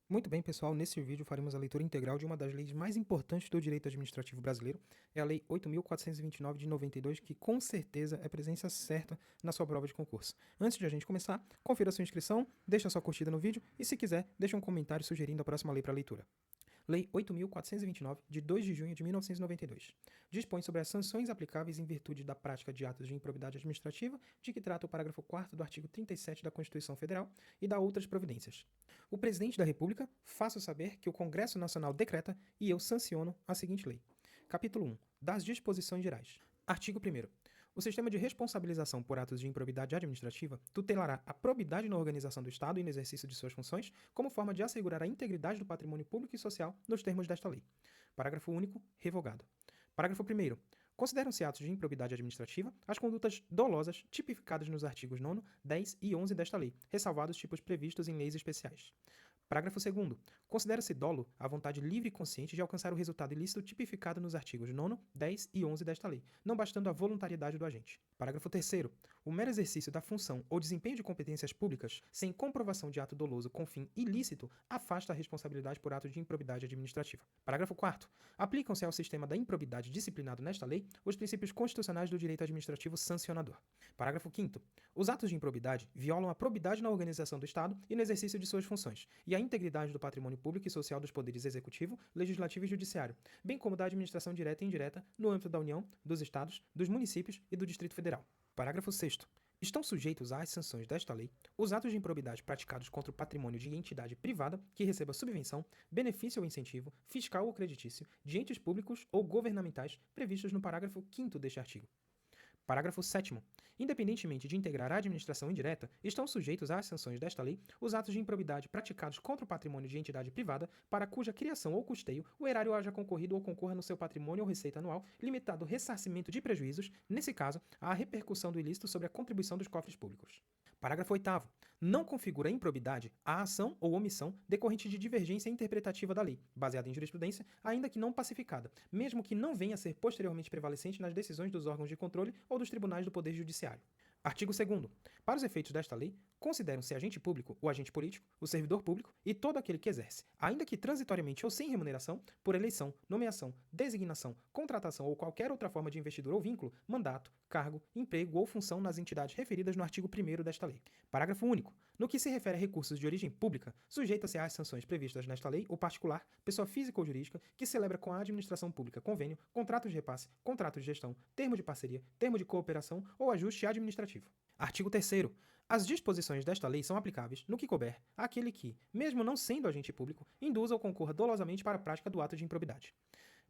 Muito bem, pessoal. Nesse vídeo faremos a leitura integral de uma das leis mais importantes do direito administrativo brasileiro. É a Lei 8.429 de 92, que com certeza é presença certa na sua prova de concurso. Antes de a gente começar, confira a sua inscrição, deixa a sua curtida no vídeo e, se quiser, deixa um comentário sugerindo a próxima lei para leitura. Lei 8.429, de 2 de junho de 1992. Dispõe sobre as sanções aplicáveis em virtude da prática de atos de improbidade administrativa, de que trata o parágrafo 4º do artigo 37 da Constituição Federal e dá outras providências. O Presidente da República faço saber que o Congresso Nacional decreta e eu sanciono a seguinte lei. Capítulo 1. Das disposições gerais. Artigo 1º. O sistema de responsabilização por atos de improbidade administrativa tutelará a probidade na organização do Estado e no exercício de suas funções, como forma de assegurar a integridade do patrimônio público e social nos termos desta lei. Parágrafo único, revogado. Parágrafo 1º. Consideram-se atos de improbidade administrativa as condutas dolosas tipificadas nos artigos 9º, 10 e 11 desta lei, ressalvados os tipos previstos em leis especiais. Parágrafo 2º. Considera-se dolo a vontade livre e consciente de alcançar o resultado ilícito tipificado nos artigos 9º, 10 e 11 desta lei, não bastando a voluntariedade do agente. Parágrafo 3º. O mero exercício da função ou desempenho de competências públicas, sem comprovação de ato doloso com fim ilícito, afasta a responsabilidade por ato de improbidade administrativa. Parágrafo 4º. Aplicam-se ao sistema da improbidade disciplinado nesta lei os princípios constitucionais do direito administrativo sancionador. Parágrafo 5º. Os atos de improbidade violam a probidade na organização do Estado e no exercício de suas funções, e a integridade do patrimônio público e social dos poderes executivo, legislativo e judiciário, bem como da administração direta e indireta no âmbito da União, dos Estados, dos municípios e do Distrito Federal. Parágrafo 6º. Estão sujeitos às sanções desta lei os atos de improbidade praticados contra o patrimônio de entidade privada que receba subvenção, benefício ou incentivo, fiscal ou creditício, de entes públicos ou governamentais previstos no parágrafo 5º deste artigo. Parágrafo 7º. Independentemente de integrar a administração indireta, estão sujeitos às sanções desta lei os atos de improbidade praticados contra o patrimônio de entidade privada para cuja criação ou custeio o erário haja concorrido ou concorra no seu patrimônio ou receita anual, limitado ao ressarcimento de prejuízos, nesse caso, à repercussão do ilícito sobre a contribuição dos cofres públicos. Parágrafo 8º. Não configura improbidade a ação ou omissão decorrente de divergência interpretativa da lei, baseada em jurisprudência, ainda que não pacificada, mesmo que não venha a ser posteriormente prevalecente nas decisões dos órgãos de controle ou dos tribunais do Poder Judiciário. Artigo 2º. Para os efeitos desta lei, consideram-se agente público o agente político, o servidor público e todo aquele que exerce, ainda que transitoriamente ou sem remuneração, por eleição, nomeação, designação, contratação ou qualquer outra forma de investidura ou vínculo, mandato, cargo, emprego ou função nas entidades referidas no artigo 1º desta lei. Parágrafo único. No que se refere a recursos de origem pública, sujeita-se às sanções previstas nesta lei o particular, pessoa física ou jurídica, que celebra com a administração pública convênio, contrato de repasse, contrato de gestão, termo de parceria, termo de cooperação ou ajuste administrativo. Artigo 3º. As disposições desta lei são aplicáveis, no que couber, àquele que, mesmo não sendo agente público, induza ou concorra dolosamente para a prática do ato de improbidade.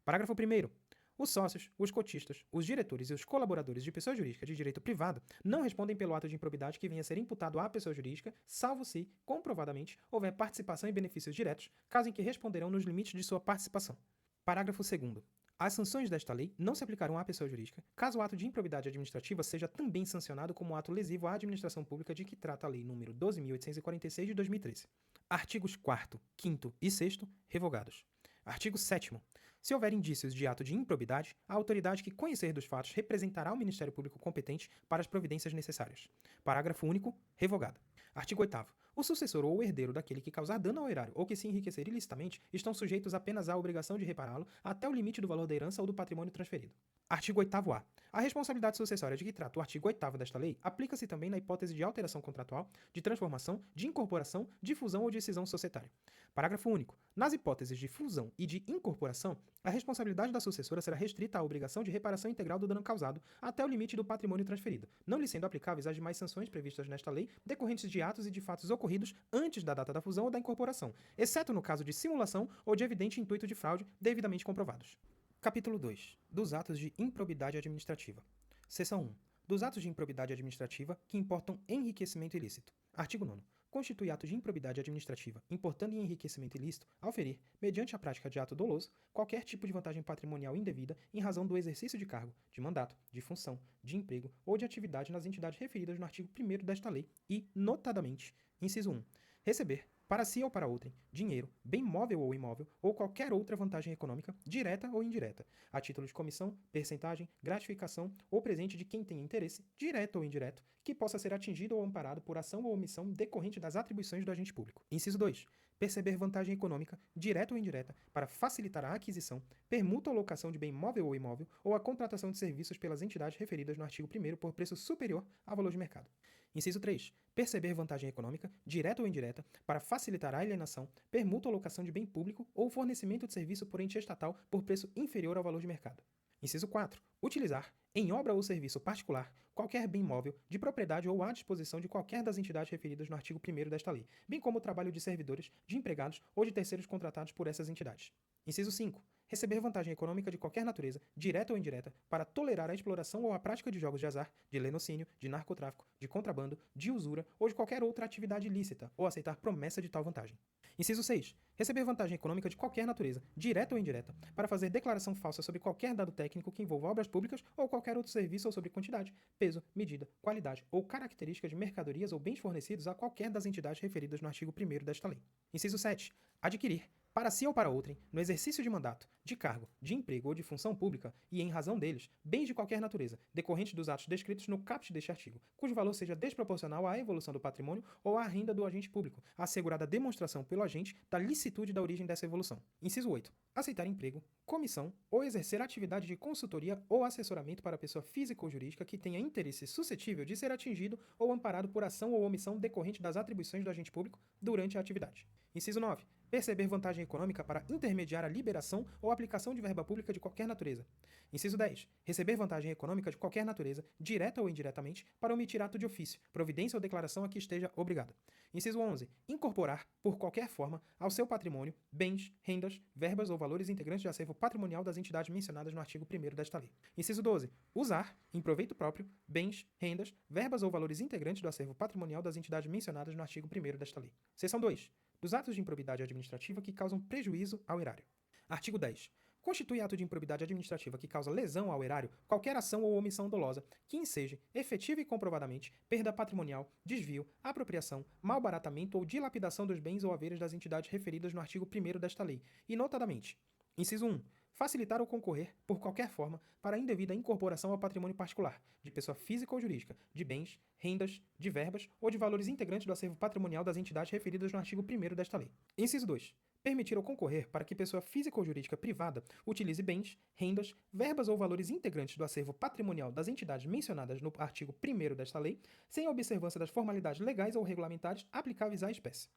Parágrafo 1º. Os sócios, os cotistas, os diretores e os colaboradores de pessoa jurídica de direito privado não respondem pelo ato de improbidade que venha a ser imputado à pessoa jurídica, salvo se, comprovadamente, houver participação e benefícios diretos, caso em que responderão nos limites de sua participação. Parágrafo 2º. As sanções desta lei não se aplicarão à pessoa jurídica, caso o ato de improbidade administrativa seja também sancionado como ato lesivo à administração pública de que trata a Lei nº 12.846 de 2013. Artigos 4º, 5º e 6º, revogados. Artigo 7º. Se houver indícios de ato de improbidade, a autoridade que conhecer dos fatos representará o Ministério Público competente para as providências necessárias. Parágrafo único, revogado. Artigo 8º. O sucessor ou o herdeiro daquele que causar dano ao erário ou que se enriquecer ilicitamente estão sujeitos apenas à obrigação de repará-lo até o limite do valor da herança ou do patrimônio transferido. Artigo 8º-A. A responsabilidade sucessória de que trata o artigo 8º desta lei aplica-se também na hipótese de alteração contratual, de transformação, de incorporação, de fusão ou de cisão societária. Parágrafo único. Nas hipóteses de fusão e de incorporação, a responsabilidade da sucessora será restrita à obrigação de reparação integral do dano causado até o limite do patrimônio transferido, não lhe sendo aplicáveis as demais sanções previstas nesta lei decorrentes de atos e de fatos ocorridos antes da data da fusão ou da incorporação, exceto no caso de simulação ou de evidente intuito de fraude devidamente comprovados. Capítulo 2. Dos atos de improbidade administrativa. Seção 1. Dos atos de improbidade administrativa que importam enriquecimento ilícito. Artigo 9º. Constitui ato de improbidade administrativa, importando em enriquecimento ilícito, auferir, mediante a prática de ato doloso, qualquer tipo de vantagem patrimonial indevida em razão do exercício de cargo, de mandato, de função, de emprego ou de atividade nas entidades referidas no artigo 1º desta lei e, notadamente, inciso 1, receber, para si ou para outrem, dinheiro, bem móvel ou imóvel, ou qualquer outra vantagem econômica, direta ou indireta, a título de comissão, percentagem, gratificação ou presente de quem tenha interesse, direto ou indireto, que possa ser atingido ou amparado por ação ou omissão decorrente das atribuições do agente público. Inciso 2. perceber vantagem econômica, direta ou indireta, para facilitar a aquisição, permuta ou locação de bem móvel ou imóvel ou a contratação de serviços pelas entidades referidas no artigo 1º por preço superior ao valor de mercado. Inciso 3. Perceber vantagem econômica, direta ou indireta, para facilitar a alienação, permuta ou locação de bem público ou fornecimento de serviço por ente estatal por preço inferior ao valor de mercado. Inciso 4. Utilizar, em obra ou serviço particular, qualquer bem móvel, de propriedade ou à disposição de qualquer das entidades referidas no artigo 1º desta lei, bem como o trabalho de servidores, de empregados ou de terceiros contratados por essas entidades. Inciso 5. Receber vantagem econômica de qualquer natureza, direta ou indireta, para tolerar a exploração ou a prática de jogos de azar, de lenocínio, de narcotráfico, de contrabando, de usura ou de qualquer outra atividade ilícita, ou aceitar promessa de tal vantagem. Inciso 6. Receber vantagem econômica de qualquer natureza, direta ou indireta, para fazer declaração falsa sobre qualquer dado técnico que envolva obras públicas ou qualquer outro serviço ou sobre quantidade, peso, medida, qualidade ou características de mercadorias ou bens fornecidos a qualquer das entidades referidas no artigo 1º desta lei. Inciso 7. Adquirir, para si ou para outrem, no exercício de mandato, de cargo, de emprego ou de função pública, e em razão deles, bens de qualquer natureza, decorrentes dos atos descritos no caput deste artigo, cujo valor seja desproporcional à evolução do patrimônio ou à renda do agente público, assegurada a demonstração pelo agente da licitude da origem dessa evolução. Inciso 8. Aceitar emprego, comissão ou exercer atividade de consultoria ou assessoramento para pessoa física ou jurídica que tenha interesse suscetível de ser atingido ou amparado por ação ou omissão decorrente das atribuições do agente público durante a atividade. Inciso 9. Perceber vantagem econômica para intermediar a liberação ou aplicação de verba pública de qualquer natureza. Inciso 10. Receber vantagem econômica de qualquer natureza, direta ou indiretamente, para omitir ato de ofício, providência ou declaração a que esteja obrigado. Inciso 11. Incorporar, por qualquer forma, ao seu patrimônio, bens, rendas, verbas ou valores integrantes de acervo patrimonial das entidades mencionadas no artigo 1º desta lei. Inciso 12. Usar, em proveito próprio, bens, rendas, verbas ou valores integrantes do acervo patrimonial das entidades mencionadas no artigo 1º desta lei. Seção 2. Dos atos de improbidade administrativa que causam prejuízo ao erário. Artigo 10. Constitui ato de improbidade administrativa que causa lesão ao erário qualquer ação ou omissão dolosa que enseje, efetiva e comprovadamente, perda patrimonial, desvio, apropriação, malbaratamento ou dilapidação dos bens ou haveres das entidades referidas no artigo 1º desta lei, e notadamente: inciso 1. Facilitar ou concorrer, por qualquer forma, para a indevida incorporação ao patrimônio particular, de pessoa física ou jurídica, de bens, rendas, de verbas ou de valores integrantes do acervo patrimonial das entidades referidas no artigo 1º desta lei. Inciso 2. Permitir ou concorrer para que pessoa física ou jurídica privada utilize bens, rendas, verbas ou valores integrantes do acervo patrimonial das entidades mencionadas no artigo 1º desta lei, sem a observância das formalidades legais ou regulamentares aplicáveis à espécie.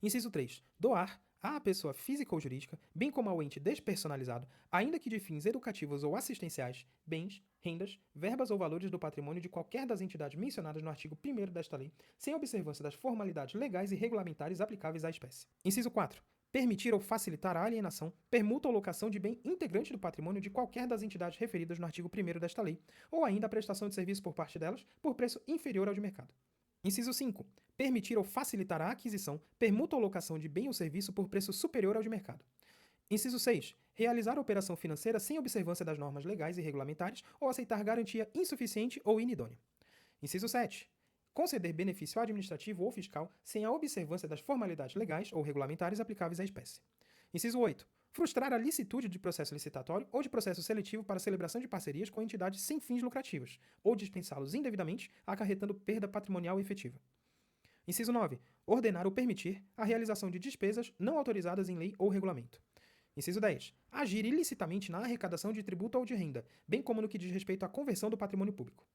Inciso 3. Doar à pessoa física ou jurídica, bem como ao ente despersonalizado, ainda que de fins educativos ou assistenciais, bens, rendas, verbas ou valores do patrimônio de qualquer das entidades mencionadas no artigo 1º desta lei, sem observância das formalidades legais e regulamentares aplicáveis à espécie. Inciso 4. Permitir ou facilitar a alienação, permuta ou locação de bem integrante do patrimônio de qualquer das entidades referidas no artigo 1º desta lei, ou ainda a prestação de serviço por parte delas por preço inferior ao de mercado. Inciso 5. Permitir ou facilitar a aquisição, permuta ou locação de bem ou serviço por preço superior ao de mercado. Inciso 6. Realizar operação financeira sem observância das normas legais e regulamentares ou aceitar garantia insuficiente ou inidônea. Inciso 7. Conceder benefício administrativo ou fiscal sem a observância das formalidades legais ou regulamentares aplicáveis à espécie. Inciso 8. Frustrar a licitude de processo licitatório ou de processo seletivo para celebração de parcerias com entidades sem fins lucrativos, ou dispensá-los indevidamente, acarretando perda patrimonial efetiva. Inciso 9. Ordenar ou permitir a realização de despesas não autorizadas em lei ou regulamento. Inciso 10. Agir ilicitamente na arrecadação de tributo ou de renda, bem como no que diz respeito à conversão do patrimônio público.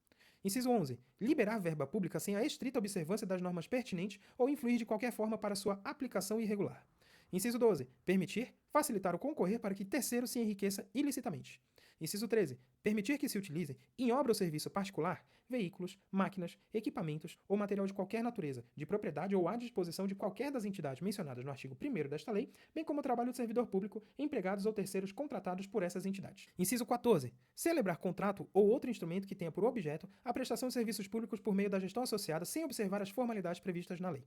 Inciso 11. Liberar verba pública sem a estrita observância das normas pertinentes ou influir de qualquer forma para sua aplicação irregular. Inciso 12. Permitir, facilitar ou concorrer para que terceiro se enriqueça ilicitamente. Inciso 13. Permitir que se utilize, em obra ou serviço particular, veículos, máquinas, equipamentos ou material de qualquer natureza, de propriedade ou à disposição de qualquer das entidades mencionadas no artigo 1º desta lei, bem como o trabalho de servidor público, empregados ou terceiros contratados por essas entidades. Inciso 14. Celebrar contrato ou outro instrumento que tenha por objeto a prestação de serviços públicos por meio da gestão associada sem observar as formalidades previstas na lei.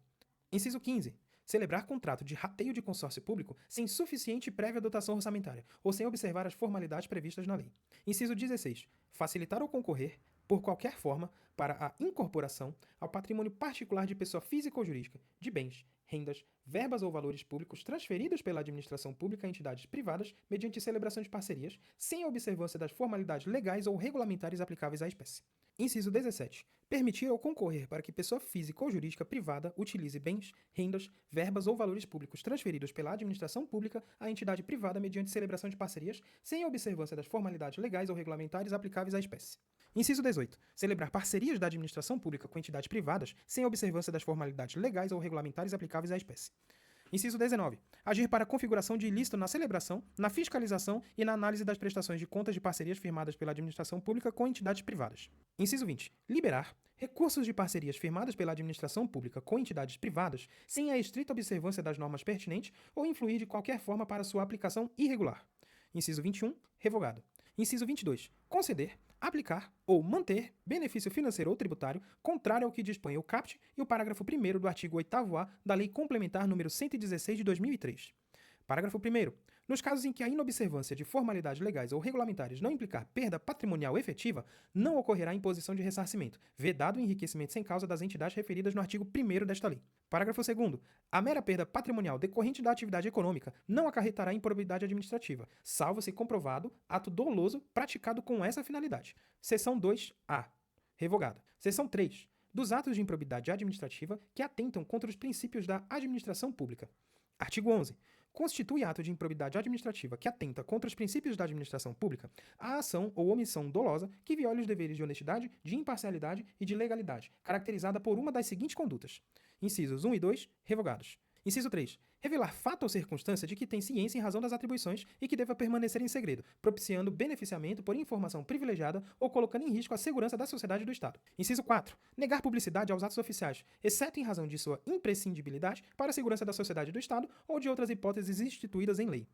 Inciso 15. Celebrar contrato de rateio de consórcio público sem suficiente e prévia dotação orçamentária ou sem observar as formalidades previstas na lei. Inciso 16. Facilitar ou concorrer por qualquer forma, para a incorporação ao patrimônio particular de pessoa física ou jurídica de bens, rendas, verbas ou valores públicos transferidos pela administração pública a entidades privadas mediante celebração de parcerias, sem a observância das formalidades legais ou regulamentares aplicáveis à espécie. Inciso 17. Permitir ou concorrer para que pessoa física ou jurídica privada utilize bens, rendas, verbas ou valores públicos transferidos pela administração pública à entidade privada mediante celebração de parcerias, sem a observância das formalidades legais ou regulamentares aplicáveis à espécie. Inciso 18. Celebrar parcerias da administração pública com entidades privadas sem a observância das formalidades legais ou regulamentares aplicáveis à espécie. Inciso 19. Agir para a configuração de ilícito na celebração, na fiscalização e na análise das prestações de contas de parcerias firmadas pela administração pública com entidades privadas. Inciso 20. Liberar recursos de parcerias firmadas pela administração pública com entidades privadas sem a estrita observância das normas pertinentes ou influir de qualquer forma para sua aplicação irregular. Inciso 21. Revogado. Inciso 22. Conceder, aplicar ou manter benefício financeiro ou tributário contrário ao que dispõe o caput e o parágrafo 1º do artigo 8º-A da Lei Complementar nº 116 de 2003. Parágrafo 1º. Nos casos em que a inobservância de formalidades legais ou regulamentares não implicar perda patrimonial efetiva, não ocorrerá imposição de ressarcimento, vedado o enriquecimento sem causa das entidades referidas no artigo 1º desta lei. Parágrafo 2º. A mera perda patrimonial decorrente da atividade econômica não acarretará improbidade administrativa, salvo se comprovado ato doloso praticado com essa finalidade. Seção 2A. Revogado. Seção 3. Dos atos de improbidade administrativa que atentam contra os princípios da administração pública. Artigo 11. Constitui ato de improbidade administrativa que atenta contra os princípios da administração pública a ação ou omissão dolosa que viole os deveres de honestidade, de imparcialidade e de legalidade, caracterizada por uma das seguintes condutas. Incisos 1 e 2, revogados. Inciso 3. Revelar fato ou circunstância de que tem ciência em razão das atribuições e que deva permanecer em segredo, propiciando beneficiamento por informação privilegiada ou colocando em risco a segurança da sociedade e do Estado. Inciso 4. Negar publicidade aos atos oficiais, exceto em razão de sua imprescindibilidade para a segurança da sociedade e do Estado ou de outras hipóteses instituídas em lei.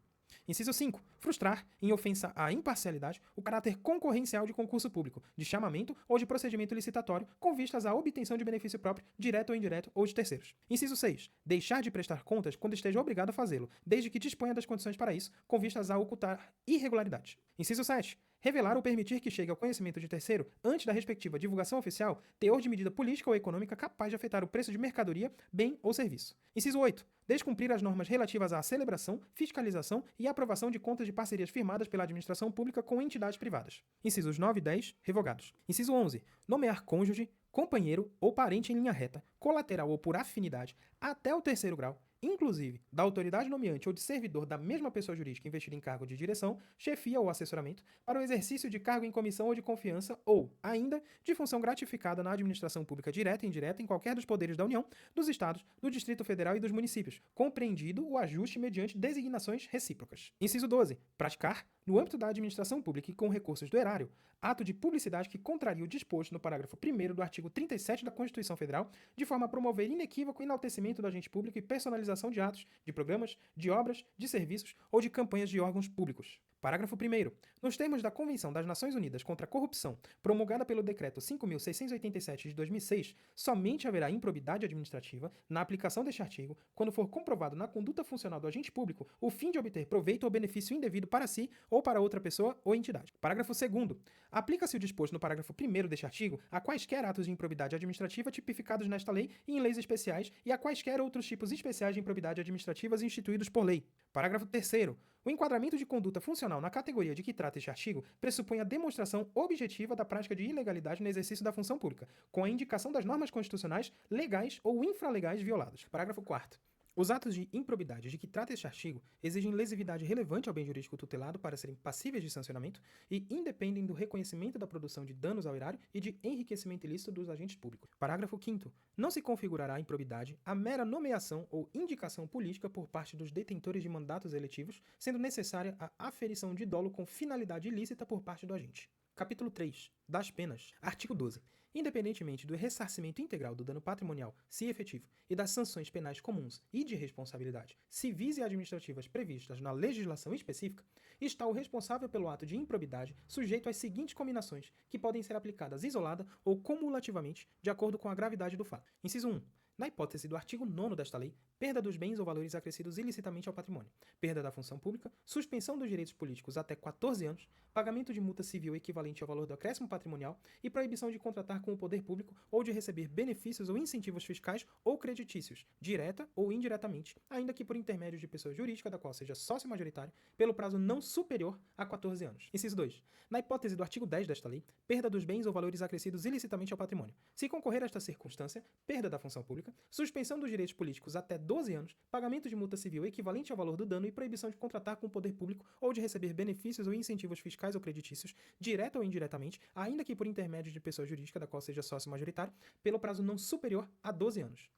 Inciso 5. Frustrar, em ofensa à imparcialidade, o caráter concorrencial de concurso público, de chamamento ou de procedimento licitatório com vistas à obtenção de benefício próprio, direto ou indireto, ou de terceiros. Inciso 6. Deixar de prestar contas quando esteja obrigado a fazê-lo, desde que disponha das condições para isso, com vistas a ocultar irregularidades. Inciso 7. Revelar ou permitir que chegue ao conhecimento de terceiro, antes da respectiva divulgação oficial, teor de medida política ou econômica capaz de afetar o preço de mercadoria, bem ou serviço. Inciso 8. Descumprir as normas relativas à celebração, fiscalização e aprovação de contas de parcerias firmadas pela administração pública com entidades privadas. Incisos 9 e 10, revogados. Inciso 11. Nomear cônjuge, companheiro ou parente em linha reta, colateral ou por afinidade, até o terceiro grau, inclusive da autoridade nomeante ou de servidor da mesma pessoa jurídica investida em cargo de direção, chefia ou assessoramento, para o exercício de cargo em comissão ou de confiança ou, ainda, de função gratificada na administração pública direta e indireta em qualquer dos poderes da União, dos Estados, do Distrito Federal e dos municípios, compreendido o ajuste mediante designações recíprocas. Inciso 12. Praticar, no âmbito da administração pública e com recursos do erário, ato de publicidade que contraria o disposto no parágrafo 1º do artigo 37 da Constituição Federal, de forma a promover inequívoco enaltecimento do agente público e personalização de atos, de programas, de obras, de serviços ou de campanhas de órgãos públicos. Parágrafo 1º. Nos termos da Convenção das Nações Unidas contra a Corrupção, promulgada pelo Decreto 5.687 de 2006, somente haverá improbidade administrativa na aplicação deste artigo quando for comprovado na conduta funcional do agente público o fim de obter proveito ou benefício indevido para si ou para outra pessoa ou entidade. Parágrafo 2º. Aplica-se o disposto no parágrafo 1º deste artigo a quaisquer atos de improbidade administrativa tipificados nesta lei e em leis especiais e a quaisquer outros tipos especiais de improbidade administrativas instituídos por lei. Parágrafo 3º. O enquadramento de conduta funcional na categoria de que trata este artigo pressupõe a demonstração objetiva da prática de ilegalidade no exercício da função pública, com a indicação das normas constitucionais, legais ou infralegais violadas. Parágrafo 4º. Os atos de improbidade de que trata este artigo exigem lesividade relevante ao bem jurídico tutelado para serem passíveis de sancionamento e independem do reconhecimento da produção de danos ao erário e de enriquecimento ilícito dos agentes públicos. Parágrafo 5º. Não se configurará improbidade a mera nomeação ou indicação política por parte dos detentores de mandatos eletivos, sendo necessária a aferição de dolo com finalidade ilícita por parte do agente. Capítulo 3. Das penas. Artigo 12. Independentemente do ressarcimento integral do dano patrimonial, se efetivo, e das sanções penais comuns e de responsabilidade civis e administrativas previstas na legislação específica, está o responsável pelo ato de improbidade sujeito às seguintes combinações, que podem ser aplicadas isolada ou cumulativamente, de acordo com a gravidade do fato. Inciso 1. Na hipótese do artigo 9º desta lei, perda dos bens ou valores acrescidos ilicitamente ao patrimônio, perda da função pública, suspensão dos direitos políticos até 14 anos, pagamento de multa civil equivalente ao valor do acréscimo patrimonial e proibição de contratar com o poder público ou de receber benefícios ou incentivos fiscais ou creditícios, direta ou indiretamente, ainda que por intermédio de pessoa jurídica da qual seja sócio majoritário, pelo prazo não superior a 14 anos. Inciso 2. Na hipótese do artigo 10 desta lei, perda dos bens ou valores acrescidos ilicitamente ao patrimônio. Se concorrer a esta circunstância, perda da função pública, suspensão dos direitos políticos até 12 anos, pagamento de multa civil equivalente ao valor do dano e proibição de contratar com o poder público ou de receber benefícios ou incentivos fiscais ou creditícios, direta ou indiretamente, ainda que por intermédio de pessoa jurídica da qual seja sócio majoritário, pelo prazo não superior a 12 anos.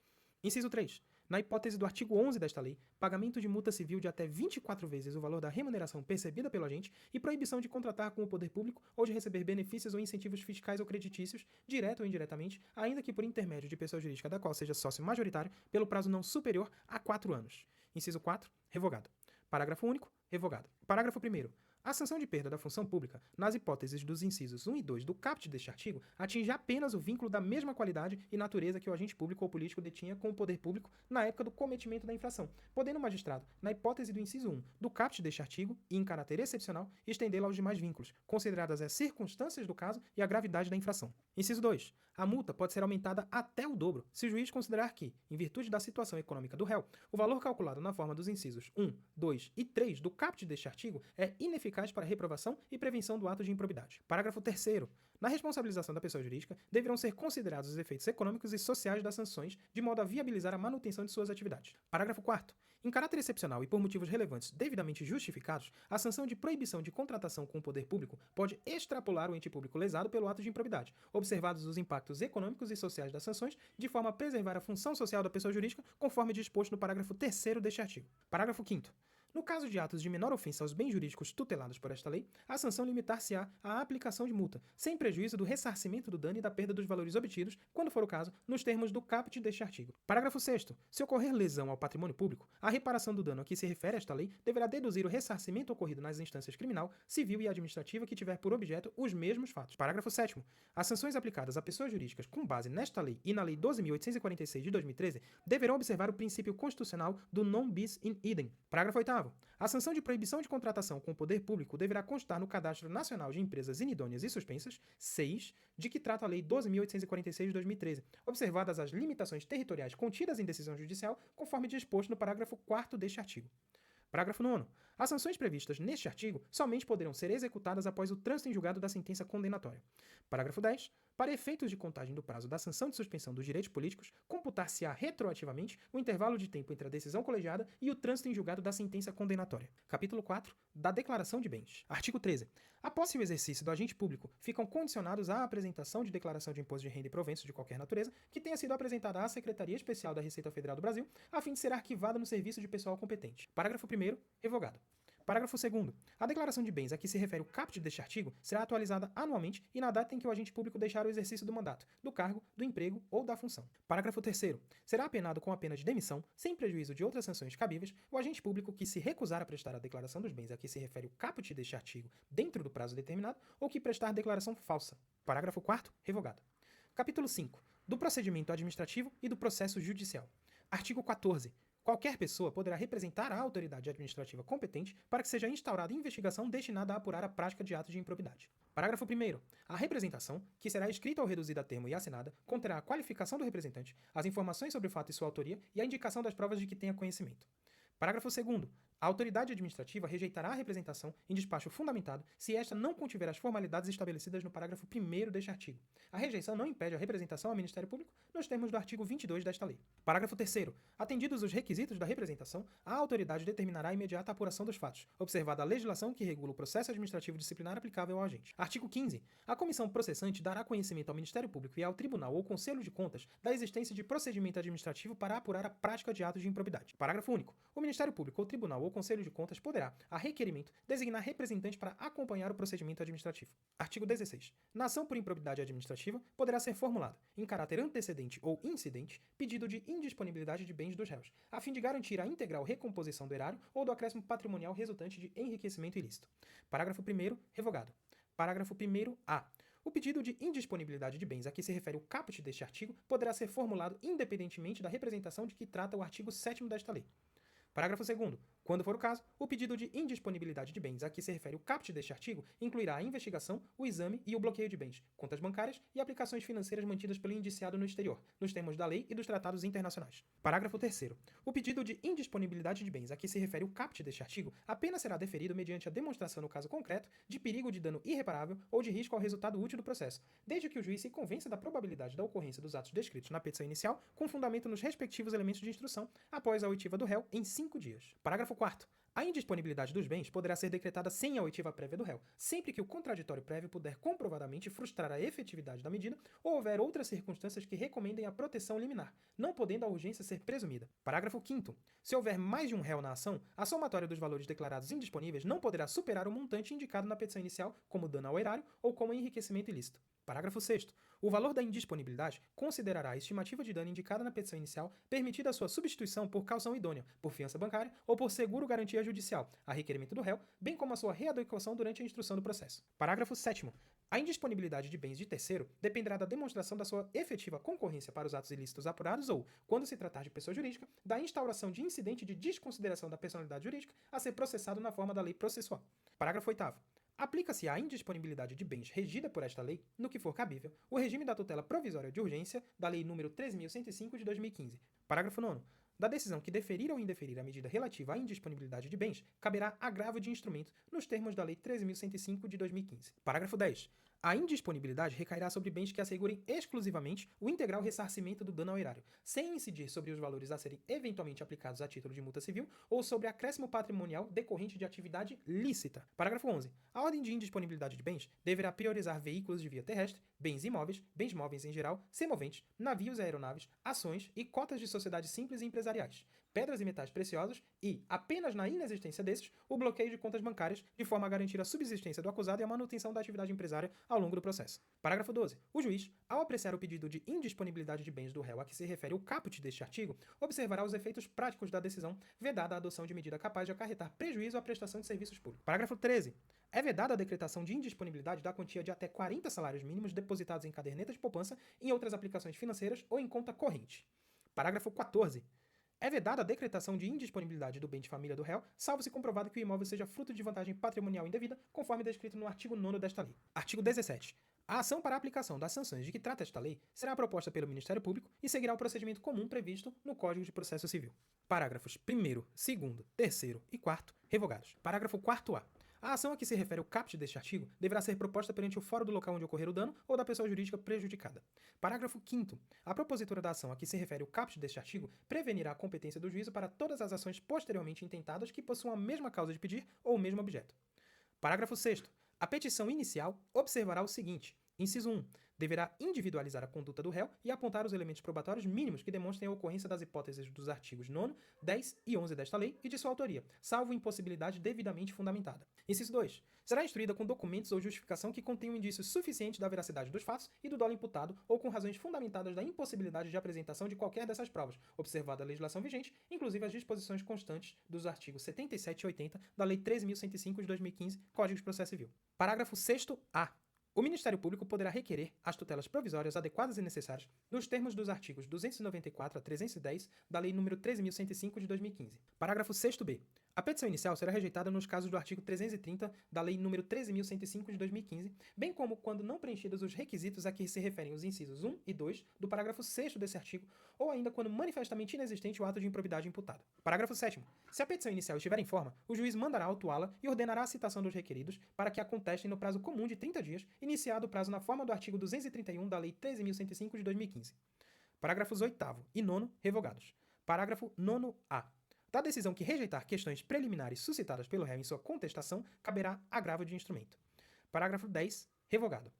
Inciso 3. Na hipótese do artigo 11 desta lei, pagamento de multa civil de até 24 vezes o valor da remuneração percebida pelo agente e proibição de contratar com o poder público ou de receber benefícios ou incentivos fiscais ou creditícios, direto ou indiretamente, ainda que por intermédio de pessoa jurídica da qual seja sócio majoritário, pelo prazo não superior a 4 anos. Inciso 4. Revogado. Parágrafo único. Revogado. Parágrafo 1º. A sanção de perda da função pública, nas hipóteses dos incisos 1 e 2 do caput deste artigo, atinge apenas o vínculo da mesma qualidade e natureza que o agente público ou político detinha com o poder público na época do cometimento da infração, podendo o magistrado, na hipótese do inciso 1 do caput deste artigo, e em caráter excepcional, estendê-la aos demais vínculos, consideradas as circunstâncias do caso e a gravidade da infração. Inciso 2. A multa pode ser aumentada até o dobro, se o juiz considerar que, em virtude da situação econômica do réu, o valor calculado na forma dos incisos 1, 2 e 3 do caput deste artigo é ineficaz para reprovação e prevenção do ato de improbidade. Parágrafo 3º. Na responsabilização da pessoa jurídica, deverão ser considerados os efeitos econômicos e sociais das sanções, de modo a viabilizar a manutenção de suas atividades. Parágrafo 4º. Em caráter excepcional e por motivos relevantes devidamente justificados, a sanção de proibição de contratação com o poder público pode extrapolar o ente público lesado pelo ato de improbidade, observados os impactos econômicos e sociais das sanções, de forma a preservar a função social da pessoa jurídica, conforme disposto no parágrafo 3º deste artigo. Parágrafo 5º. No caso de atos de menor ofensa aos bens jurídicos tutelados por esta lei, a sanção limitar-se-á à aplicação de multa, sem prejuízo do ressarcimento do dano e da perda dos valores obtidos, quando for o caso, nos termos do caput deste artigo. Parágrafo 6º. Se ocorrer lesão ao patrimônio público, a reparação do dano a que se refere esta lei deverá deduzir o ressarcimento ocorrido nas instâncias criminal, civil e administrativa que tiver por objeto os mesmos fatos. Parágrafo 7º. As sanções aplicadas a pessoas jurídicas com base nesta lei e na Lei 12.846 de 2013 deverão observar o princípio constitucional do non bis in idem. Parágrafo 8º. A sanção de proibição de contratação com o poder público deverá constar no Cadastro Nacional de Empresas Inidôneas e Suspensas, 6, de que trata a Lei 12.846 de 2013, observadas as limitações territoriais contidas em decisão judicial, conforme disposto no parágrafo 4º deste artigo. Parágrafo 9º. As sanções previstas neste artigo somente poderão ser executadas após o trânsito em julgado da sentença condenatória. Parágrafo 10. Para efeitos de contagem do prazo da sanção de suspensão dos direitos políticos, computar-se-á retroativamente o intervalo de tempo entre a decisão colegiada e o trânsito em julgado da sentença condenatória. Capítulo 4. Da declaração de bens. Artigo 13. A posse e o exercício do agente público ficam condicionados à apresentação de declaração de imposto de renda e proventos de qualquer natureza que tenha sido apresentada à Secretaria Especial da Receita Federal do Brasil, a fim de ser arquivada no serviço de pessoal competente. Parágrafo 1º. Revogado. Parágrafo 2º. A declaração de bens a que se refere o caput deste artigo será atualizada anualmente e na data em que o agente público deixar o exercício do mandato, do cargo, do emprego ou da função. Parágrafo 3º. Será apenado com a pena de demissão, sem prejuízo de outras sanções cabíveis, o agente público que se recusar a prestar a declaração dos bens a que se refere o caput deste artigo dentro do prazo determinado ou que prestar declaração falsa. Parágrafo 4º. Revogado. Capítulo 5. Do procedimento administrativo e do processo judicial. Artigo 14. Qualquer pessoa poderá representar a autoridade administrativa competente para que seja instaurada investigação destinada a apurar a prática de atos de improbidade. Parágrafo 1º. A representação, que será escrita ou reduzida a termo e assinada, conterá a qualificação do representante, as informações sobre o fato e sua autoria e a indicação das provas de que tenha conhecimento. Parágrafo 2º. A autoridade administrativa rejeitará a representação em despacho fundamentado se esta não contiver as formalidades estabelecidas no parágrafo 1º deste artigo. A rejeição não impede a representação ao Ministério Público nos termos do artigo 22 desta lei. Parágrafo 3º. Atendidos os requisitos da representação, a autoridade determinará a imediata apuração dos fatos, observada a legislação que regula o processo administrativo disciplinar aplicável ao agente. Artigo 15. A comissão processante dará conhecimento ao Ministério Público e ao Tribunal ou Conselho de Contas da existência de procedimento administrativo para apurar a prática de atos de improbidade. Parágrafo único. O Ministério Público ou Tribunal ou Conselho de Contas poderá, a requerimento, designar representante para acompanhar o procedimento administrativo. Artigo 16. Na ação por improbidade administrativa, poderá ser formulado, em caráter antecedente ou incidente, pedido de indisponibilidade de bens dos réus, a fim de garantir a integral recomposição do erário ou do acréscimo patrimonial resultante de enriquecimento ilícito. Parágrafo 1º. Revogado. Parágrafo 1º. A. O pedido de indisponibilidade de bens a que se refere o caput deste artigo poderá ser formulado independentemente da representação de que trata o artigo 7º desta lei. Parágrafo 2º. Quando for o caso, o pedido de indisponibilidade de bens a que se refere o caput deste artigo incluirá a investigação, o exame e o bloqueio de bens, contas bancárias e aplicações financeiras mantidas pelo indiciado no exterior, nos termos da lei e dos tratados internacionais. Parágrafo 3º. O pedido de indisponibilidade de bens a que se refere o caput deste artigo apenas será deferido mediante a demonstração no caso concreto de perigo de dano irreparável ou de risco ao resultado útil do processo, desde que o juiz se convença da probabilidade da ocorrência dos atos descritos na petição inicial com fundamento nos respectivos elementos de instrução após a oitiva do réu em 5 dias. Parágrafo 4º. A indisponibilidade dos bens poderá ser decretada sem a oitiva prévia do réu, sempre que o contraditório prévio puder comprovadamente frustrar a efetividade da medida ou houver outras circunstâncias que recomendem a proteção liminar, não podendo a urgência ser presumida. Parágrafo 5º. Se houver mais de um réu na ação, a somatória dos valores declarados indisponíveis não poderá superar o montante indicado na petição inicial como dano ao erário ou como enriquecimento ilícito. Parágrafo 6º. O valor da indisponibilidade considerará a estimativa de dano indicada na petição inicial, permitida a sua substituição por caução idônea, por fiança bancária ou por seguro garantia judicial, a requerimento do réu, bem como a sua readequação durante a instrução do processo. Parágrafo 7º. A indisponibilidade de bens de terceiro dependerá da demonstração da sua efetiva concorrência para os atos ilícitos apurados ou, quando se tratar de pessoa jurídica, da instauração de incidente de desconsideração da personalidade jurídica a ser processado na forma da lei processual. Parágrafo 8º. Aplica-se à indisponibilidade de bens regida por esta lei, no que for cabível, o regime da tutela provisória de urgência da Lei nº 3.105 de 2015. Parágrafo 9º. Da decisão que deferir ou indeferir a medida relativa à indisponibilidade de bens, caberá agravo de instrumento nos termos da Lei 13.105 de 2015. Parágrafo 10. A indisponibilidade recairá sobre bens que assegurem exclusivamente o integral ressarcimento do dano ao erário, sem incidir sobre os valores a serem eventualmente aplicados a título de multa civil ou sobre acréscimo patrimonial decorrente de atividade lícita. Parágrafo 11. A ordem de indisponibilidade de bens deverá priorizar veículos de via terrestre, bens imóveis, bens móveis em geral, semoventes, navios e aeronaves, ações e cotas de sociedades simples e empresariais, pedras e metais preciosos e, apenas na inexistência desses, o bloqueio de contas bancárias, de forma a garantir a subsistência do acusado e a manutenção da atividade empresária ao longo do processo. Parágrafo 12. O juiz, ao apreciar o pedido de indisponibilidade de bens do réu a que se refere o caput deste artigo, observará os efeitos práticos da decisão, vedada a adoção de medida capaz de acarretar prejuízo à prestação de serviços públicos. Parágrafo 13. É vedada a decretação de indisponibilidade da quantia de até 40 salários mínimos depositados em caderneta de poupança, em outras aplicações financeiras ou em conta corrente. Parágrafo 14. É vedada a decretação de indisponibilidade do bem de família do réu, salvo se comprovado que o imóvel seja fruto de vantagem patrimonial indevida, conforme descrito no artigo 9º desta lei. Artigo 17. A ação para a aplicação das sanções de que trata esta lei será proposta pelo Ministério Público e seguirá o procedimento comum previsto no Código de Processo Civil. Parágrafos 1º, 2º, 3º e 4º revogados. Parágrafo 4º-A. A ação a que se refere o caput deste artigo deverá ser proposta perante o fórum do local onde ocorrer o dano ou da pessoa jurídica prejudicada. Parágrafo 5º. A propositura da ação a que se refere o caput deste artigo prevenirá a competência do juízo para todas as ações posteriormente intentadas que possuam a mesma causa de pedir ou o mesmo objeto. Parágrafo 6º. A petição inicial observará o seguinte: inciso 1. Deverá individualizar a conduta do réu e apontar os elementos probatórios mínimos que demonstrem a ocorrência das hipóteses dos artigos 9º, 10 e 11 desta lei e de sua autoria, salvo impossibilidade devidamente fundamentada. Inciso 2. Será instruída com documentos ou justificação que contenham indícios suficientes da veracidade dos fatos e do dolo imputado ou com razões fundamentadas da impossibilidade de apresentação de qualquer dessas provas, observada a legislação vigente, inclusive as disposições constantes dos artigos 77 e 80 da Lei 13.105 de 2015, Código de Processo Civil. Parágrafo 6º-A. O Ministério Público poderá requerer as tutelas provisórias adequadas e necessárias nos termos dos artigos 294 a 310 da Lei nº 13.105 de 2015. Parágrafo 6º-B. A petição inicial será rejeitada nos casos do artigo 330 da Lei nº 13.105 de 2015, bem como quando não preenchidos os requisitos a que se referem os incisos 1 e 2 do parágrafo 6º desse artigo, ou ainda quando manifestamente inexistente o ato de improbidade imputado. Parágrafo 7º. Se a petição inicial estiver em forma, o juiz mandará autuá-la e ordenará a citação dos requeridos para que a contestem no prazo comum de 30 dias, iniciado o prazo na forma do artigo 231 da Lei 13.105 de 2015. Parágrafos 8º e 9º revogados. Parágrafo 9º-A. Da decisão que rejeitar questões preliminares suscitadas pelo réu em sua contestação, caberá agravo de instrumento. Parágrafo 10, revogado.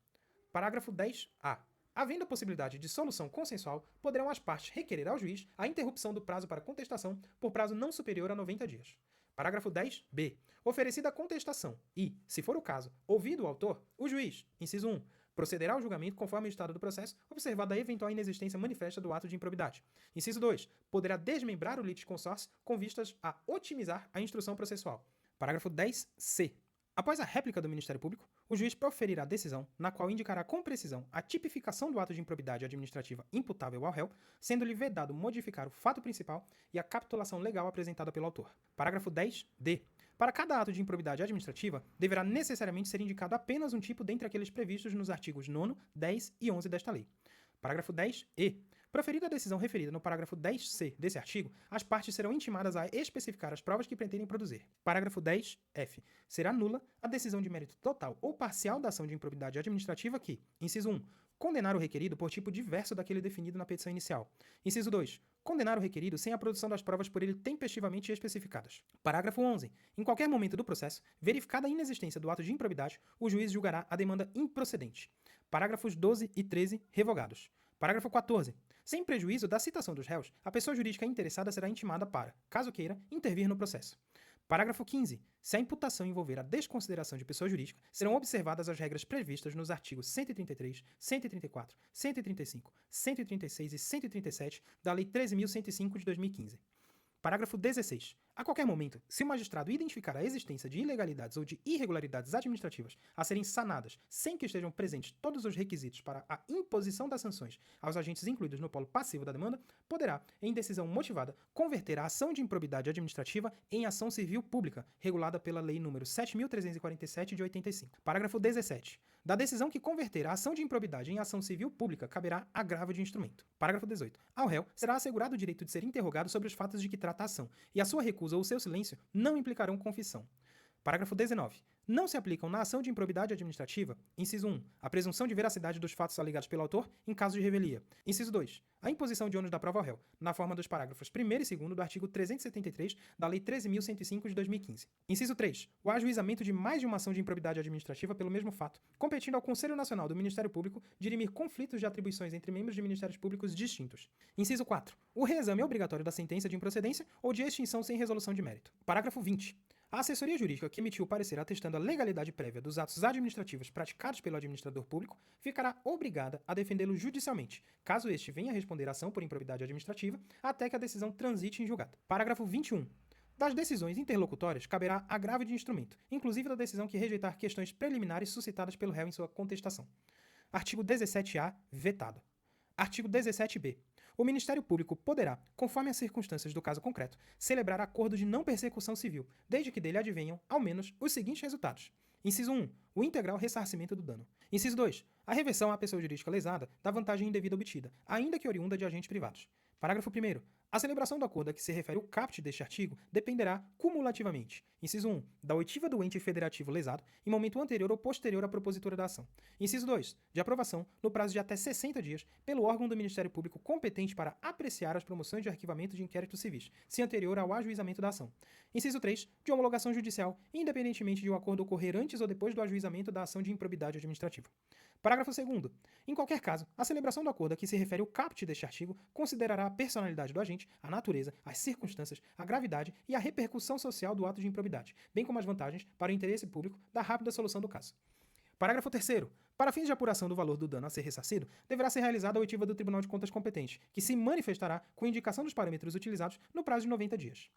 Parágrafo 10-A. Havendo a possibilidade de solução consensual, poderão as partes requerer ao juiz a interrupção do prazo para contestação por prazo não superior a 90 dias. Parágrafo 10-B. Oferecida a contestação e, se for o caso, ouvido o autor, o juiz, inciso 1, procederá ao julgamento conforme o estado do processo, observada a eventual inexistência manifesta do ato de improbidade. Inciso 2. Poderá desmembrar o litisconsórcio com vistas a otimizar a instrução processual. Parágrafo 10-C. Após a réplica do Ministério Público, o juiz proferirá decisão na qual indicará com precisão a tipificação do ato de improbidade administrativa imputável ao réu, sendo-lhe vedado modificar o fato principal e a capitulação legal apresentada pelo autor. Parágrafo 10d. Para cada ato de improbidade administrativa, deverá necessariamente ser indicado apenas um tipo dentre aqueles previstos nos artigos 9º, 10 e 11 desta lei. Parágrafo 10e. Proferida a decisão referida no parágrafo 10c desse artigo, as partes serão intimadas a especificar as provas que pretendem produzir. Parágrafo 10f. Será nula a decisão de mérito total ou parcial da ação de improbidade administrativa que, inciso 1, condenar o requerido por tipo diverso daquele definido na petição inicial. Inciso 2. Condenar o requerido sem a produção das provas por ele tempestivamente especificadas. Parágrafo 11. Em qualquer momento do processo, verificada a inexistência do ato de improbidade, o juiz julgará a demanda improcedente. Parágrafos 12 e 13 revogados. Parágrafo 14. Sem prejuízo da citação dos réus, a pessoa jurídica interessada será intimada para, caso queira, intervir no processo. Parágrafo 15. Se a imputação envolver a desconsideração de pessoa jurídica, serão observadas as regras previstas nos artigos 133, 134, 135, 136 e 137 da Lei 13.105 de 2015. Parágrafo 16. A qualquer momento, se o magistrado identificar a existência de ilegalidades ou de irregularidades administrativas a serem sanadas sem que estejam presentes todos os requisitos para a imposição das sanções aos agentes incluídos no polo passivo da demanda, poderá, em decisão motivada, converter a ação de improbidade administrativa em ação civil pública, regulada pela Lei nº 7.347 de 85. Parágrafo 17. Da decisão que converter a ação de improbidade em ação civil pública caberá agravo de instrumento. Parágrafo 18. Ao réu será assegurado o direito de ser interrogado sobre os fatos de que trata a ação, e a sua recusa ou seu silêncio não implicarão confissão. Parágrafo 19. Não se aplicam na ação de improbidade administrativa, inciso 1, a presunção de veracidade dos fatos alegados pelo autor em caso de revelia. Inciso 2, a imposição de ônus da prova ao réu, na forma dos parágrafos 1º e 2º do artigo 373 da Lei 13.105 de 2015. Inciso 3, o ajuizamento de mais de uma ação de improbidade administrativa pelo mesmo fato, competindo ao Conselho Nacional do Ministério Público dirimir conflitos de atribuições entre membros de ministérios públicos distintos. Inciso 4, o reexame obrigatório da sentença de improcedência ou de extinção sem resolução de mérito. Parágrafo 20. A assessoria jurídica que emitiu o parecer atestando a legalidade prévia dos atos administrativos praticados pelo administrador público ficará obrigada a defendê-lo judicialmente, caso este venha a responder à ação por improbidade administrativa, até que a decisão transite em julgado. Parágrafo 21. Das decisões interlocutórias caberá agravo de instrumento, inclusive da decisão que rejeitar questões preliminares suscitadas pelo réu em sua contestação. Artigo 17-A, vetado. Artigo 17-B. O Ministério Público poderá, conforme as circunstâncias do caso concreto, celebrar acordo de não persecução civil, desde que dele advenham, ao menos, os seguintes resultados. Inciso 1. O integral ressarcimento do dano. Inciso 2. A reversão à pessoa jurídica lesada da vantagem indevida obtida, ainda que oriunda de agentes privados. Parágrafo 1º. A celebração do acordo a que se refere o caput deste artigo dependerá cumulativamente, inciso 1, da oitiva do ente federativo lesado em momento anterior ou posterior à propositura da ação. Inciso 2, de aprovação, no prazo de até 60 dias, pelo órgão do Ministério Público competente para apreciar as promoções de arquivamento de inquéritos civis, se anterior ao ajuizamento da ação. Inciso 3, de homologação judicial, independentemente de o acordo ocorrer antes ou depois do ajuizamento da ação de improbidade administrativa. Parágrafo 2º. Em qualquer caso, a celebração do acordo a que se refere o caput deste artigo considerará a personalidade do agente, a natureza, as circunstâncias, a gravidade e a repercussão social do ato de improbidade, bem como as vantagens, para o interesse público, da rápida solução do caso. Parágrafo 3º. Para fins de apuração do valor do dano a ser ressarcido, deverá ser realizada a oitiva do Tribunal de Contas competente, que se manifestará com indicação dos parâmetros utilizados no prazo de 90 dias.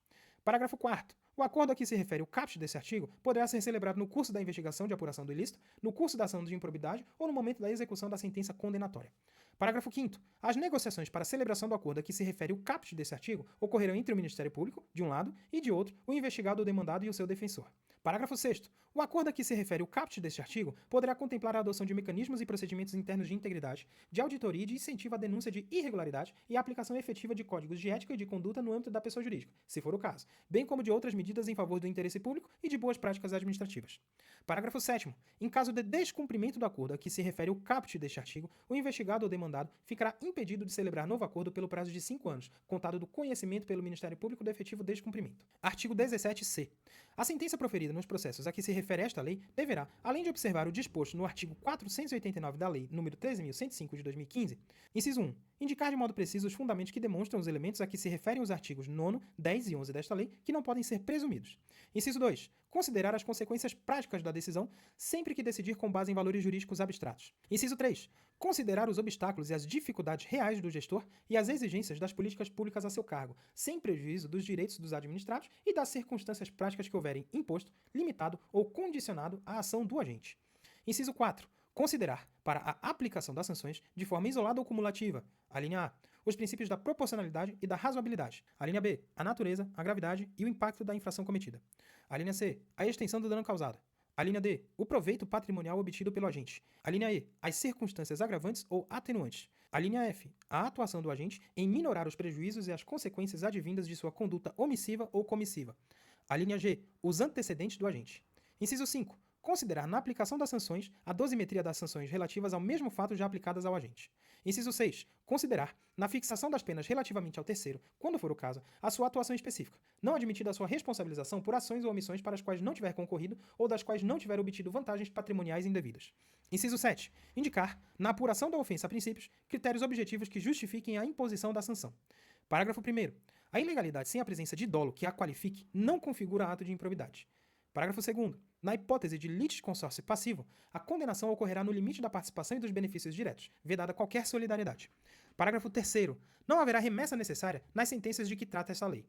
Parágrafo 4º. O acordo a que se refere o caput desse artigo poderá ser celebrado no curso da investigação de apuração do ilícito, no curso da ação de improbidade ou no momento da execução da sentença condenatória. Parágrafo 5º. As negociações para a celebração do acordo a que se refere o caput desse artigo ocorrerão entre o Ministério Público, de um lado, e de outro, o investigado ou demandado e o seu defensor. Parágrafo 6º. O acordo a que se refere o caput deste artigo poderá contemplar a adoção de mecanismos e procedimentos internos de integridade, de auditoria e de incentivo à denúncia de irregularidade e a aplicação efetiva de códigos de ética e de conduta no âmbito da pessoa jurídica, se for o caso, bem como de outras medidas em favor do interesse público e de boas práticas administrativas. Parágrafo 7º. Em caso de descumprimento do acordo a que se refere o caput deste artigo, o investigado ou demandado ficará impedido de celebrar novo acordo pelo prazo de 5 anos, contado do conhecimento pelo Ministério Público do efetivo descumprimento. Artigo 17c. A sentença proferida nos processos a que se refere esta lei deverá, além de observar o disposto no artigo 489 da Lei nº 13.105 de 2015, inciso 1, indicar de modo preciso os fundamentos que demonstram os elementos a que se referem os artigos 9º, 10 e 11 desta lei, que não podem ser presumidos. Inciso 2, considerar as consequências práticas da decisão sempre que decidir com base em valores jurídicos abstratos. Inciso 3, considerar os obstáculos e as dificuldades reais do gestor e as exigências das políticas públicas a seu cargo, sem prejuízo dos direitos dos administrados e das circunstâncias práticas que houverem imposto, limitado ou condicionado a ação do agente. Inciso 4. Considerar, para a aplicação das sanções, de forma isolada ou cumulativa, a linha A, os princípios da proporcionalidade e da razoabilidade. A linha B, a natureza, a gravidade e o impacto da infração cometida. A linha C, a extensão do dano causado. A linha D, o proveito patrimonial obtido pelo agente. A linha E, as circunstâncias agravantes ou atenuantes. A linha F, a atuação do agente em minorar os prejuízos e as consequências advindas de sua conduta omissiva ou comissiva. A linha G, os antecedentes do agente. Inciso 5. Considerar na aplicação das sanções a dosimetria das sanções relativas ao mesmo fato já aplicadas ao agente. Inciso 6. Considerar, na fixação das penas relativamente ao terceiro, quando for o caso, a sua atuação específica, não admitida a sua responsabilização por ações ou omissões para as quais não tiver concorrido ou das quais não tiver obtido vantagens patrimoniais indevidas. Inciso 7. Indicar, na apuração da ofensa a princípios, critérios objetivos que justifiquem a imposição da sanção. Parágrafo 1º. A ilegalidade sem a presença de dolo que a qualifique não configura ato de improbidade. Parágrafo 2º. Na hipótese de litisconsórcio passivo, a condenação ocorrerá no limite da participação e dos benefícios diretos, vedada qualquer solidariedade. Parágrafo 3º. Não haverá remessa necessária nas sentenças de que trata esta lei.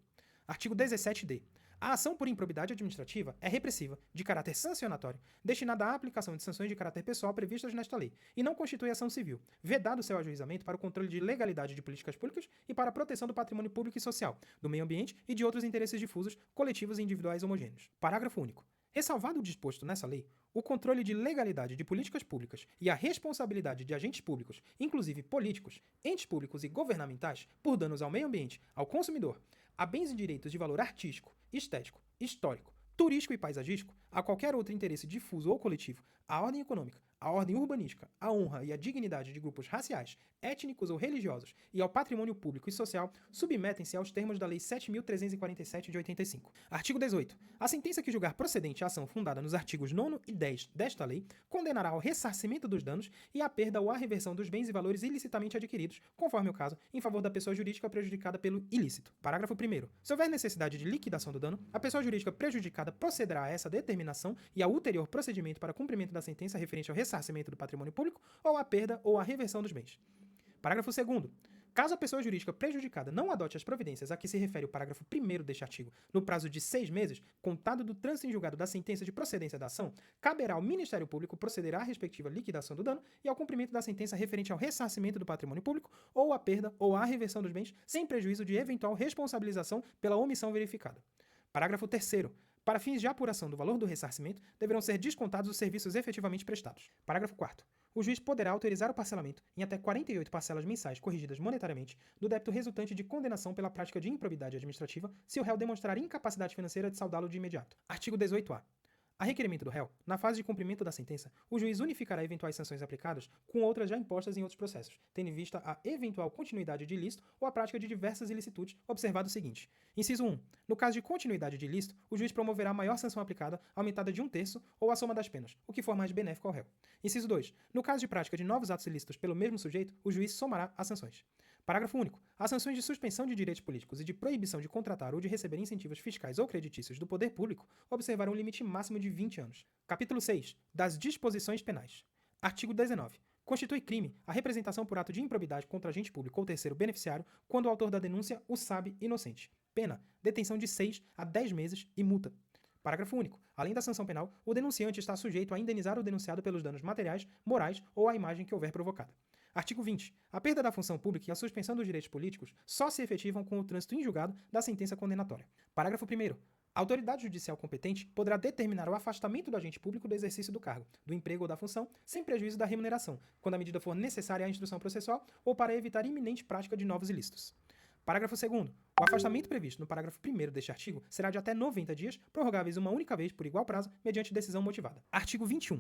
Artigo 17d. A ação por improbidade administrativa é repressiva, de caráter sancionatório, destinada à aplicação de sanções de caráter pessoal previstas nesta lei, e não constitui ação civil, vedado seu ajuizamento para o controle de legalidade de políticas públicas e para a proteção do patrimônio público e social, do meio ambiente e de outros interesses difusos, coletivos e individuais homogêneos. Parágrafo único. Ressalvado o disposto nessa lei, o controle de legalidade de políticas públicas e a responsabilidade de agentes públicos, inclusive políticos, entes públicos e governamentais, por danos ao meio ambiente, ao consumidor, a bens e direitos de valor artístico, estético, histórico, turístico e paisagístico, a qualquer outro interesse difuso ou coletivo, à ordem econômica, à ordem urbanística, à honra e à dignidade de grupos raciais, étnicos ou religiosos e ao patrimônio público e social, submetem-se aos termos da Lei 7.347 de 85. Artigo 18. A sentença que julgar procedente a ação fundada nos artigos 9º e 10 desta lei condenará ao ressarcimento dos danos e à perda ou à reversão dos bens e valores ilicitamente adquiridos, conforme o caso, em favor da pessoa jurídica prejudicada pelo ilícito. Parágrafo 1º. Se houver necessidade de liquidação do dano, a pessoa jurídica prejudicada procederá a essa determinação e ao ulterior procedimento para cumprimento da sentença referente ao ressarcimento do patrimônio público ou à perda ou à reversão dos bens. Parágrafo 2º. Caso a pessoa jurídica prejudicada não adote as providências a que se refere o parágrafo 1º deste artigo no prazo de 6 meses, contado do trânsito em julgado da sentença de procedência da ação, caberá ao Ministério Público proceder à respectiva liquidação do dano e ao cumprimento da sentença referente ao ressarcimento do patrimônio público ou à perda ou à reversão dos bens, sem prejuízo de eventual responsabilização pela omissão verificada. Parágrafo 3º. Para fins de apuração do valor do ressarcimento, deverão ser descontados os serviços efetivamente prestados. Parágrafo 4º. O juiz poderá autorizar o parcelamento, em até 48 parcelas mensais corrigidas monetariamente, do débito resultante de condenação pela prática de improbidade administrativa, se o réu demonstrar incapacidade financeira de saldá-lo de imediato. Artigo 18-A. A requerimento do réu, na fase de cumprimento da sentença, o juiz unificará eventuais sanções aplicadas com outras já impostas em outros processos, tendo em vista a eventual continuidade de ilícito ou a prática de diversas ilicitudes, observado o seguinte. Inciso 1. No caso de continuidade de ilícito, o juiz promoverá a maior sanção aplicada, aumentada de 1/3 ou a soma das penas, o que for mais benéfico ao réu. Inciso 2. No caso de prática de novos atos ilícitos pelo mesmo sujeito, o juiz somará as sanções. Parágrafo único. As sanções de suspensão de direitos políticos e de proibição de contratar ou de receber incentivos fiscais ou creditícios do poder público observarão um limite máximo de 20 anos. Capítulo 6. Das disposições penais. Artigo 19. Constitui crime a representação por ato de improbidade contra agente público ou terceiro beneficiário quando o autor da denúncia o sabe inocente. Pena: detenção de 6 a 10 meses e multa. Parágrafo único. Além da sanção penal, o denunciante está sujeito a indenizar o denunciado pelos danos materiais, morais ou à imagem que houver provocada. Artigo 20. A perda da função pública e a suspensão dos direitos políticos só se efetivam com o trânsito em julgado da sentença condenatória. Parágrafo 1º. A autoridade judicial competente poderá determinar o afastamento do agente público do exercício do cargo, do emprego ou da função, sem prejuízo da remuneração, quando a medida for necessária à instrução processual ou para evitar iminente prática de novos ilícitos. Parágrafo 2º. O afastamento previsto no parágrafo 1º deste artigo será de até 90 dias, prorrogáveis uma única vez por igual prazo, mediante decisão motivada. Artigo 21.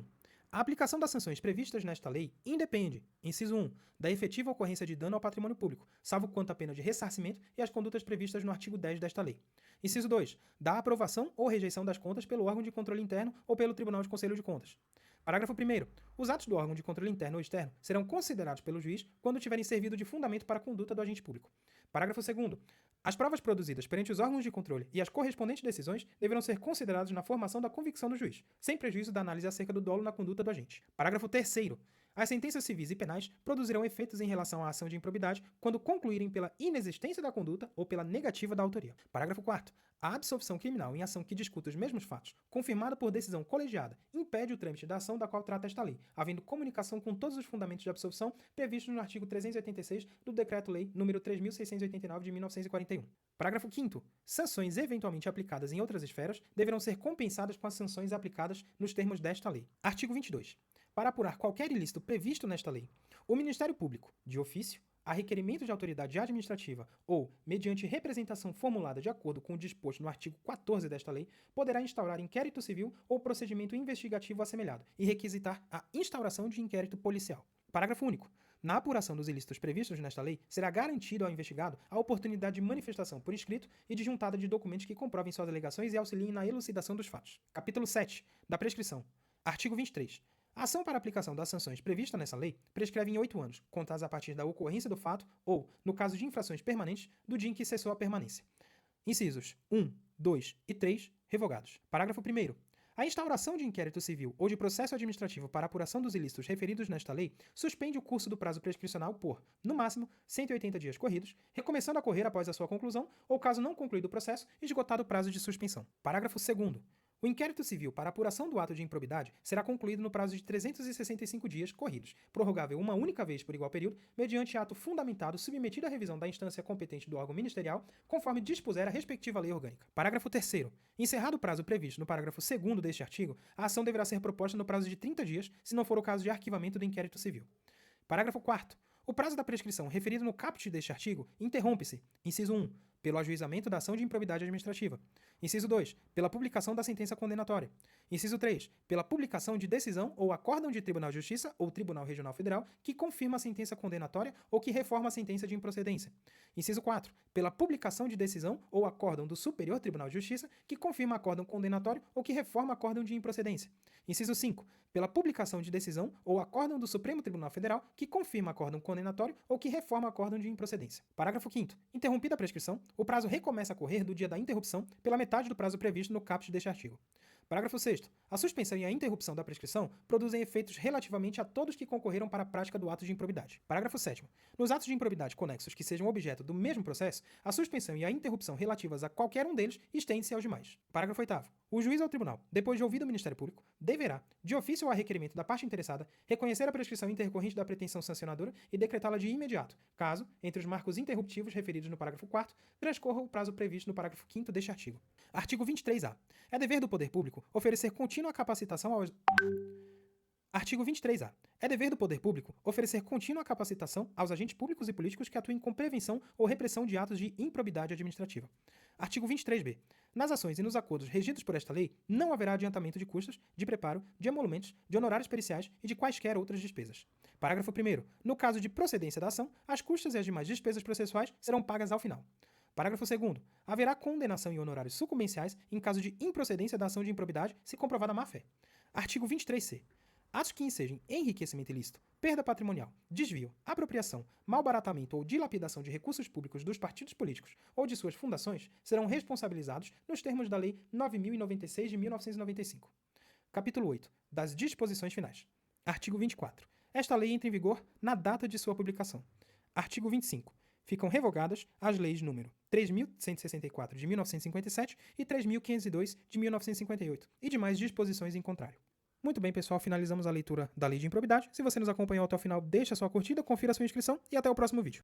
A aplicação das sanções previstas nesta lei independe, inciso 1, da efetiva ocorrência de dano ao patrimônio público, salvo quanto à pena de ressarcimento e as condutas previstas no artigo 10 desta lei. Inciso 2, da aprovação ou rejeição das contas pelo órgão de controle interno ou pelo Tribunal de Conselho de Contas. Parágrafo 1º. Os atos do órgão de controle interno ou externo serão considerados pelo juiz quando tiverem servido de fundamento para a conduta do agente público. Parágrafo 2º. As provas produzidas perante os órgãos de controle e as correspondentes decisões deverão ser consideradas na formação da convicção do juiz, sem prejuízo da análise acerca do dolo na conduta do agente. Parágrafo 3º. As sentenças civis e penais produzirão efeitos em relação à ação de improbidade quando concluírem pela inexistência da conduta ou pela negativa da autoria. Parágrafo 4º. A absolvição criminal em ação que discuta os mesmos fatos, confirmada por decisão colegiada, impede o trâmite da ação da qual trata esta lei, havendo comunicação com todos os fundamentos de absolvição previstos no artigo 386 do Decreto-Lei nº 3.689 de 1941. Parágrafo 5º. Sanções eventualmente aplicadas em outras esferas deverão ser compensadas com as sanções aplicadas nos termos desta lei. Artigo 22. Para apurar qualquer ilícito previsto nesta lei, o Ministério Público, de ofício, a requerimento de autoridade administrativa ou, mediante representação formulada de acordo com o disposto no artigo 14 desta lei, poderá instaurar inquérito civil ou procedimento investigativo assemelhado e requisitar a instauração de inquérito policial. Parágrafo único. Na apuração dos ilícitos previstos nesta lei, será garantido ao investigado a oportunidade de manifestação por escrito e de juntada de documentos que comprovem suas alegações e auxiliem na elucidação dos fatos. Capítulo 7. Da prescrição. Artigo 23. A ação para aplicação das sanções prevista nessa lei prescreve em 8 anos, contados a partir da ocorrência do fato ou, no caso de infrações permanentes, do dia em que cessou a permanência. Incisos 1, 2 e 3, revogados. Parágrafo 1º. A instauração de inquérito civil ou de processo administrativo para apuração dos ilícitos referidos nesta lei suspende o curso do prazo prescricional por, no máximo, 180 dias corridos, recomeçando a correr após a sua conclusão ou, caso não concluído o processo, esgotado o prazo de suspensão. Parágrafo 2º. O inquérito civil para apuração do ato de improbidade será concluído no prazo de 365 dias corridos, prorrogável uma única vez por igual período, mediante ato fundamentado submetido à revisão da instância competente do órgão ministerial, conforme dispuser a respectiva lei orgânica. Parágrafo 3º. Encerrado o prazo previsto no parágrafo 2º deste artigo, a ação deverá ser proposta no prazo de 30 dias, se não for o caso de arquivamento do inquérito civil. Parágrafo 4º. O prazo da prescrição referido no caput deste artigo interrompe-se, inciso 1, pelo ajuizamento da ação de improbidade administrativa. Inciso 2, pela publicação da sentença condenatória. Inciso 3, pela publicação de decisão ou acórdão de Tribunal de Justiça ou Tribunal Regional Federal que confirma a sentença condenatória ou que reforma a sentença de improcedência. Inciso 4, pela publicação de decisão ou acórdão do Superior Tribunal de Justiça que confirma acórdão condenatório ou que reforma acórdão de improcedência. Inciso 5, pela publicação de decisão ou acórdão do Supremo Tribunal Federal que confirma acórdão condenatório ou que reforma acórdão de improcedência. Parágrafo 5º. Interrompida a prescrição, o prazo recomeça a correr do dia da interrupção pela metade do prazo previsto no caput deste artigo. Parágrafo 6º. A suspensão e a interrupção da prescrição produzem efeitos relativamente a todos que concorreram para a prática do ato de improbidade. Parágrafo 7º. Nos atos de improbidade conexos que sejam objeto do mesmo processo, a suspensão e a interrupção relativas a qualquer um deles estende-se aos demais. Parágrafo 8º. O juiz ou tribunal, depois de ouvido o Ministério Público, deverá, de ofício ou a requerimento da parte interessada, reconhecer a prescrição intercorrente da pretensão sancionadora e decretá-la de imediato, caso, entre os marcos interruptivos referidos no parágrafo 4º, transcorra o prazo previsto no parágrafo 5º deste artigo. Artigo 23-A. É dever do poder público oferecer contínua capacitação aos... Artigo 23-A. É dever do poder público oferecer contínua capacitação aos agentes públicos e políticos que atuem com prevenção ou repressão de atos de improbidade administrativa. Artigo 23-B. Nas ações e nos acordos regidos por esta lei, não haverá adiantamento de custos, de preparo, de emolumentos, de honorários periciais e de quaisquer outras despesas. Parágrafo 1º. No caso de procedência da ação, as custas e as demais despesas processuais serão pagas ao final. Parágrafo 2º. Haverá condenação e honorários sucumbenciais em caso de improcedência da ação de improbidade se comprovada má-fé. Artigo 23-C. Atos que ensejem enriquecimento ilícito, perda patrimonial, desvio, apropriação, malbaratamento ou dilapidação de recursos públicos dos partidos políticos ou de suas fundações serão responsabilizados nos termos da Lei 9.096 de 1995. Capítulo 8. Das disposições finais. Artigo 24. Esta lei entra em vigor na data de sua publicação. Artigo 25. Ficam revogadas as leis número 3.164 de 1957 e 3.502 de 1958 e demais disposições em contrário. Muito bem, pessoal, finalizamos a leitura da Lei de Improbidade. Se você nos acompanhou até o final, deixa sua curtida, confira sua inscrição e até o próximo vídeo.